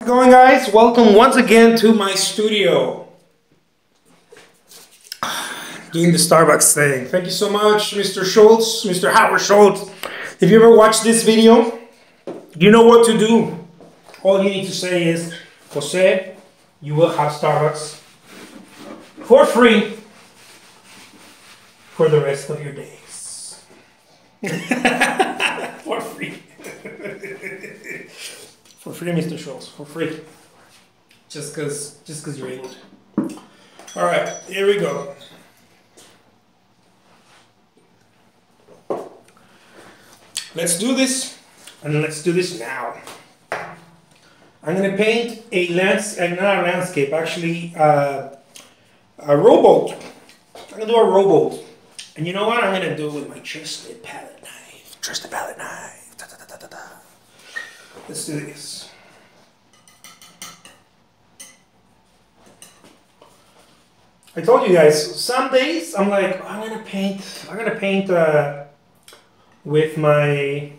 Going, guys, welcome once again to my studio. Doing the Starbucks thing. Thank you so much, Mr. Schultz, Mr. Howard Schultz. If you ever watched this video, you know what to do. All you need to say is, Jose, you will have Starbucks for free for the rest of your days. For free. For free, Mr. Schultz. For free. Just because you're able to. All right, here we go. Let's do this, and let's do this now. I'm gonna paint a not a landscape, actually a rowboat. I'm gonna do a rowboat, and you know what? I'm gonna do it with my trusted palette knife. Trusted palette knife. Da, da, da, da, da. Let's do this. I told you guys, some days I'm like, I'm gonna paint with my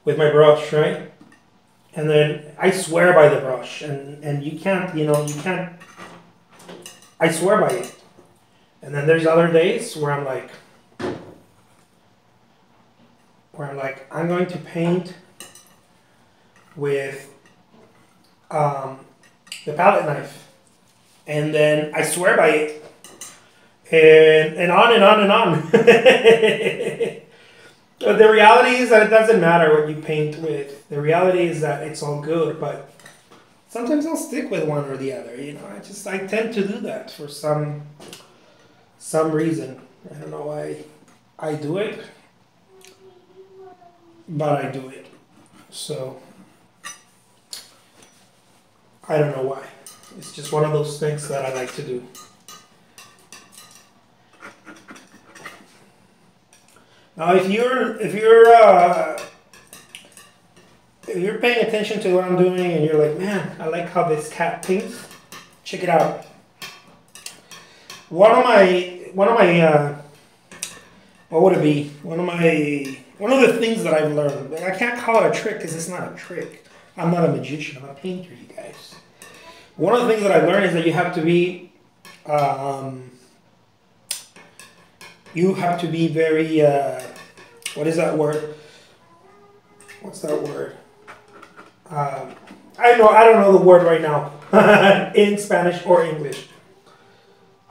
brush, right? And then I swear by the brush, and you can't, I swear by it. And then there's other days where I'm like, I'm going to paint with the palette knife, and then I swear by it, and on and on and on. But the reality is that it doesn't matter what you paint with. The reality is that it's all good, but sometimes I'll stick with one or the other. I tend to do that for some reason. I don't know why I do it, but I do it. So I don't know why. It's just one of those things that I like to do. Now, if you're paying attention to what I'm doing and you're like, man, I like how this cat paints, check it out. One of the things that I've learned, and I can't call it a trick because it's not a trick. I'm not a magician. I'm a painter, you guys. One of the things that I've learned is that you have to be very, what is that word? What's that word? I don't know the word right now in Spanish or English.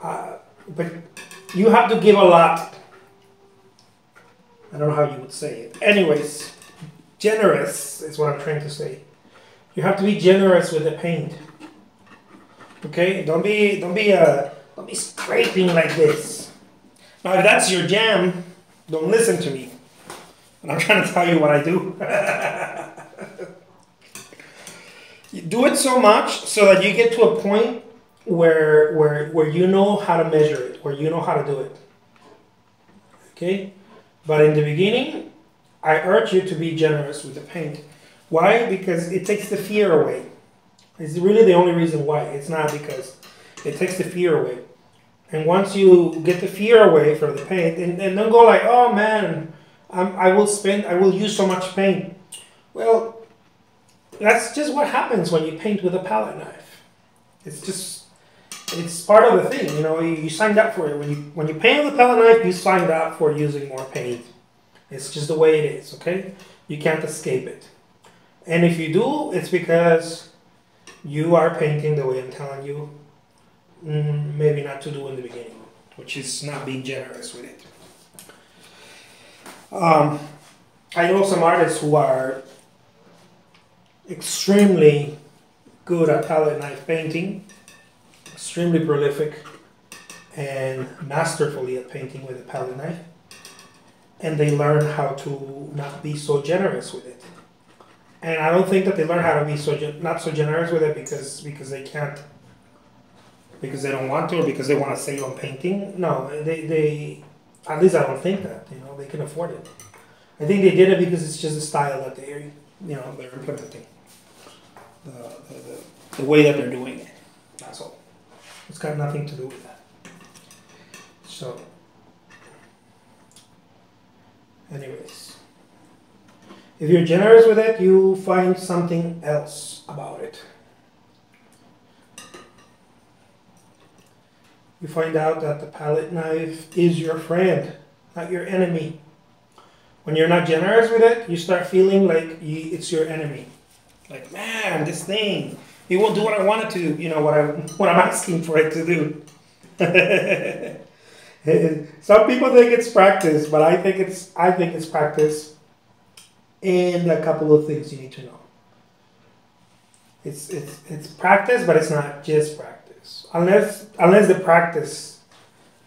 But you have to give a lot. I don't know how you would say it. Anyways, generous is what I'm trying to say. You have to be generous with the paint. Okay? Don't be scraping like this. Now, if that's your jam, don't listen to me. And I'm trying to tell you what I do. You do it so much so that you get to a point where you know how to measure it, where you know how to do it. Okay? But in the beginning, I urge you to be generous with the paint. Why? Because it takes the fear away. It's really the only reason why. It's not because it takes the fear away. And once you get the fear away from the paint, and don't go like, oh man, I will use so much paint. Well, that's just what happens when you paint with a palette knife. It's part of the thing, you signed up for it. When you paint with a palette knife, you signed up for using more paint. It's just the way it is, okay? You can't escape it. And if you do, it's because you are painting the way I'm telling you maybe not to do in the beginning, which is not being generous with it. I know some artists who are extremely good at palette knife painting, extremely prolific and masterfully at painting with a palette knife, and they learn how to not be so generous with it. And I don't think that they learn how to be not so generous with it because they can't, because they don't want to, or because they want to save on painting. No, they at least I don't think that, they can afford it. I think they did it because it's just a style that they're implementing. The way that they're doing it. That's all. It's got nothing to do with that. So, anyways. If you're generous with it, you find something else about it. You find out that the palette knife is your friend, not your enemy. When you're not generous with it, you start feeling like it's your enemy. Like, man, this thing, it won't do what I want it to, you know, what I'm asking for it to do. Some people think it's practice, but I think it's practice. And a couple of things you need to know. It's practice, but it's not just practice. Unless the practice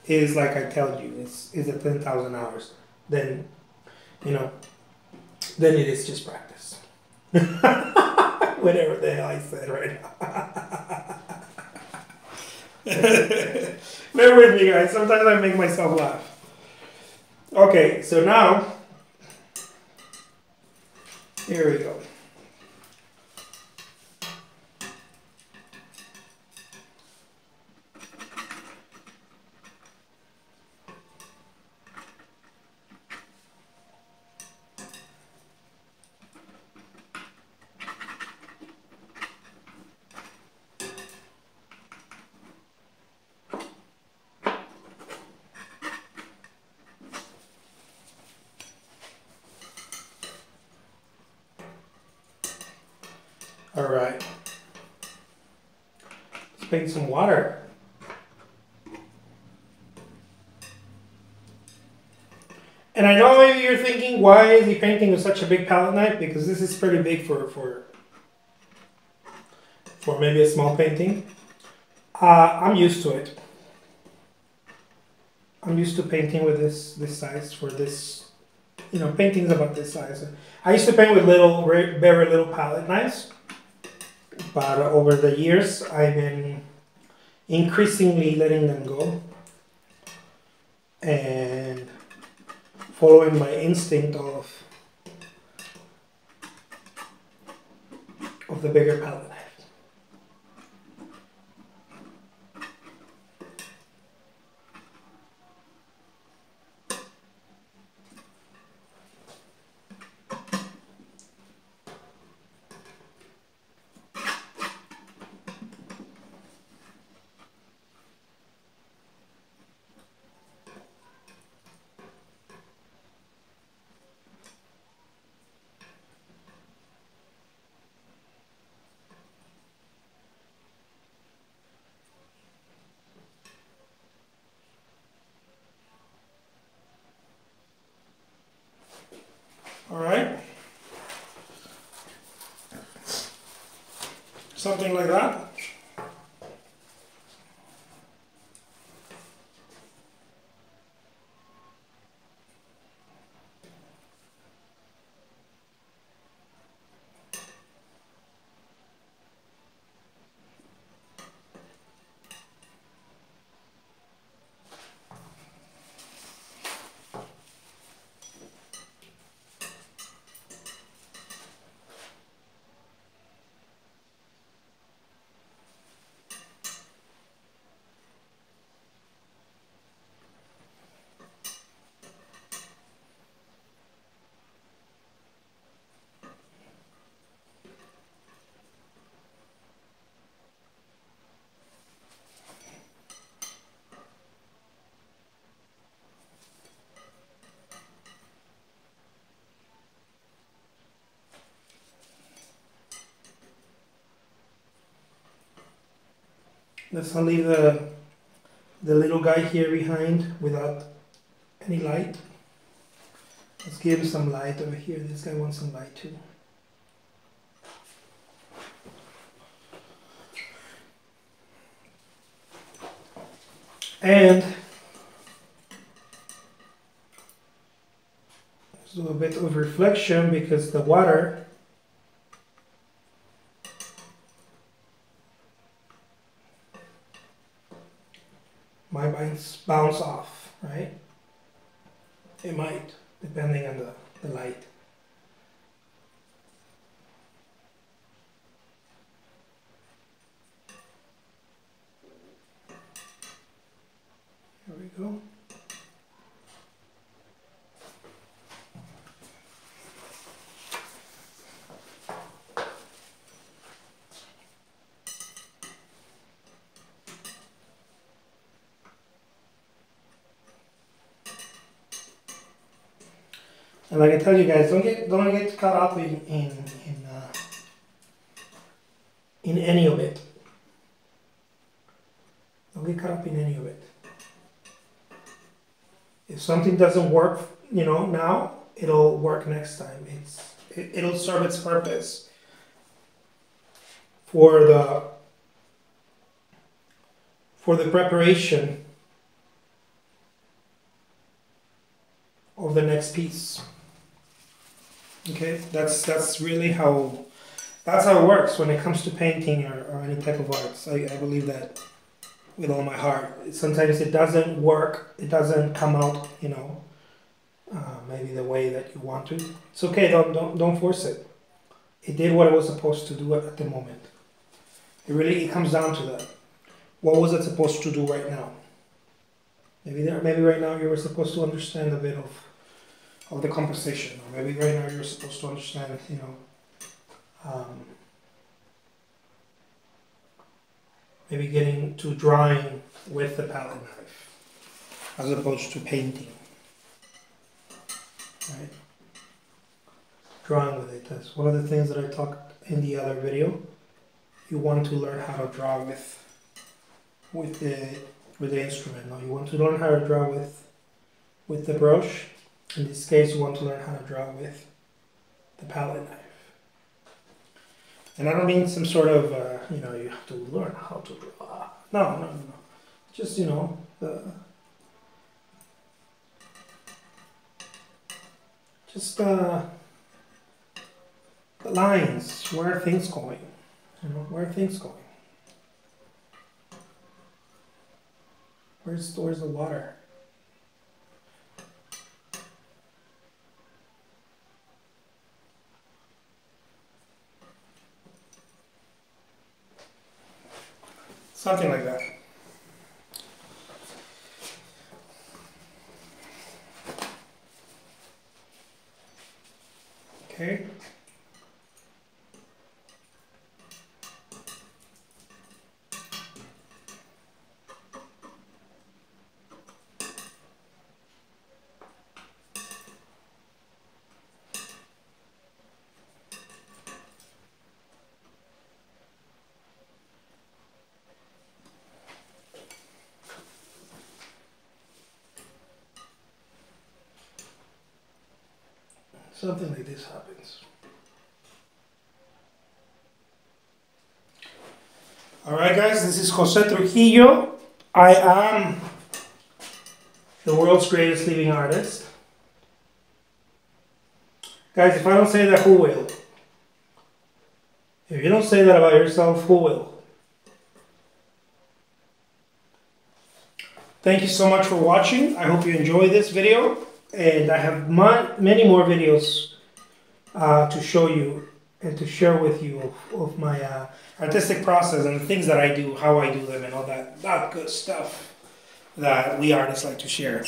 is like I tell you, is at 10,000 hours, then then it is just practice. Whatever the hell I said right now. Bear with me, guys. Sometimes I make myself laugh. Okay, so now here we go. All right. Let's paint some water. And I know maybe you're thinking, why is he painting with such a big palette knife? Because this is pretty big for maybe a small painting. I'm used to it. I'm used to painting with this size for this, paintings about this size. I used to paint with very little palette knives. But over the years, I've been increasingly letting them go and following my instinct of the bigger palette knife. All right. Something like that. Let's not leave the little guy here behind without any light. Let's give him some light over here. This guy wants some light too. And let's do a bit of reflection because the water might bounce off, right? It might, depending on the light. Here we go. And like I tell you guys, don't get caught up in any of it. Don't get caught up in any of it. If something doesn't work, you know, now, it'll work next time. It'll serve its purpose for the preparation of the next piece. Okay, that's really how it works when it comes to painting or any type of arts. I believe that with all my heart. Sometimes it doesn't work, it doesn't come out, you know, maybe the way that you want to. It's okay, don't force it. It did what it was supposed to do at the moment. It comes down to that. What was it supposed to do right now? Maybe right now you were supposed to understand a bit of the composition, or maybe right now you're supposed to understand, you know, maybe getting to drawing with the palette knife as opposed to painting, right? Drawing with it. That's one of the things that I talked in the other video. You want to learn how to draw with the instrument. No, you want to learn how to draw with the brush. In this case, you want to learn how to draw with the palette knife. And I don't mean some sort of, you know, you have to learn how to draw. No. Just, you know, the lines. Where are things going? You know, where are things going? Where's the water? Something like that. Okay. Something like this happens. Alright guys, this is Jose Trujillo. I am the world's greatest living artist. Guys, if I don't say that, who will? If you don't say that about yourself, who will? Thank you so much for watching. I hope you enjoyed this video. And I have many more videos to show you and to share with you of my artistic process and the things that I do, how I do them, and all that good stuff that we artists like to share.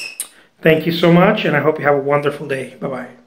Thank you so much, and I hope you have a wonderful day. Bye-bye.